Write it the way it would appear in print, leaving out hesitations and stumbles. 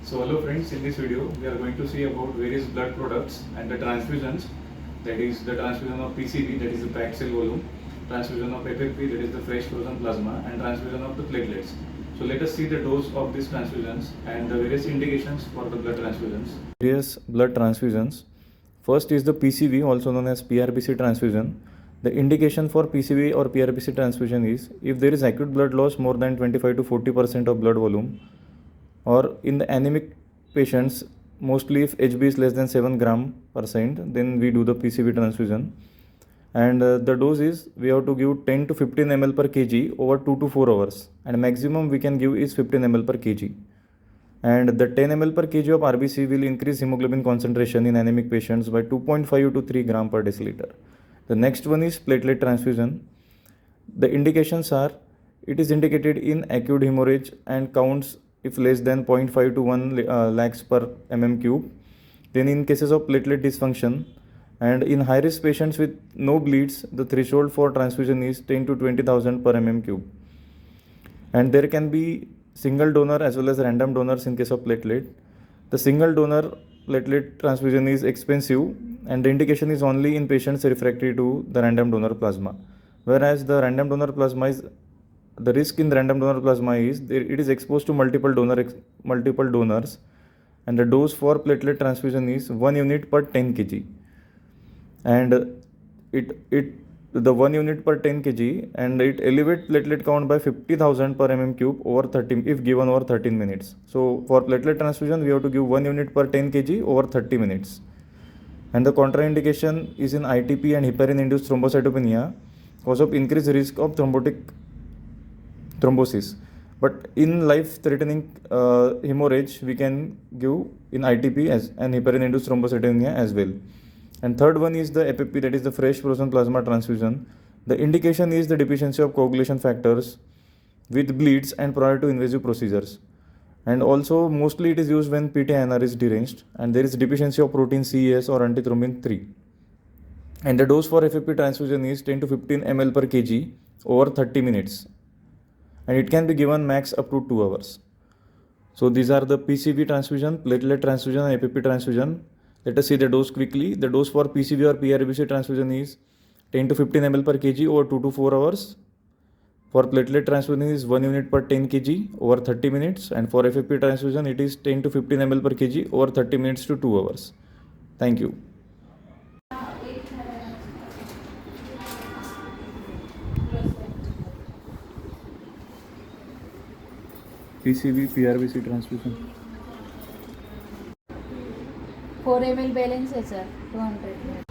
So hello friends, in this video we are going to see about various blood products and the transfusions, that is the transfusion of PCV, that is the packed cell volume, transfusion of FFP, that is the fresh frozen plasma, and transfusion of the platelets. So let us see the dose of these transfusions and the various indications for the blood transfusions. Various blood transfusions. First is the PCV, also known as PRBC transfusion. The indication for PCV or PRBC transfusion is if there is acute blood loss more than 25 to 40% of blood volume, or in the anemic patients, mostly if HB is less than 7 gram percent, then we do the PCV transfusion. And the dose is we have to give 10 to 15 ml per kg over 2 to 4 hours, and maximum we can give is 15 ml per kg. And the 10 ml per kg of RBC will increase hemoglobin concentration in anemic patients by 2.5 to 3 gram per deciliter. The next one is platelet transfusion. The indications are it is indicated in acute hemorrhage and counts if less than 0.5 to 1 lakhs per mm cube. Then in cases of platelet dysfunction and in high risk patients with no bleeds, the threshold for transfusion is 10 to 20,000 per mm cube. And there can be single donor as well as random donors in case of platelet. The single donor platelet transfusion is expensive and the indication is only in patients refractory to the random donor plasma. Whereas the random donor plasma is, the risk in the random donor plasma is it is exposed to multiple donors, and the dose for platelet transfusion is 1 unit per 10 kg. And the 1 unit per 10 kg, and it elevates platelet count by 50,000 per mm cube over 30 if given over 13 minutes. So for platelet transfusion, we have to give 1 unit per 10 kg over 30 minutes. And the contraindication is in ITP and heparin-induced thrombocytopenia cause of increased risk of thrombosis. But in life-threatening hemorrhage, we can give in ITP and heparin-induced thrombocytopenia as well. And third one is the FFP, that is the fresh frozen plasma transfusion. The indication is the deficiency of coagulation factors with bleeds and prior to invasive procedures. And also mostly it is used when PT-INR is deranged and there is deficiency of protein CES or antithrombin 3. And the dose for FFP transfusion is 10 to 15 ml per kg over 30 minutes. And it can be given max up to 2 hours. So these are the PCV transfusion, platelet transfusion and FFP transfusion. Let us see the dose quickly. The dose for PCV or PRBC transfusion is 10 to 15 ml per kg over 2 to 4 hours. For platelet transfusion is 1 unit per 10 kg over 30 minutes. And for FFP transfusion, it is 10 to 15 ml per kg over 30 minutes to 2 hours. Thank you. PCV, PRBC transfusion. 4 ml balance है sir 200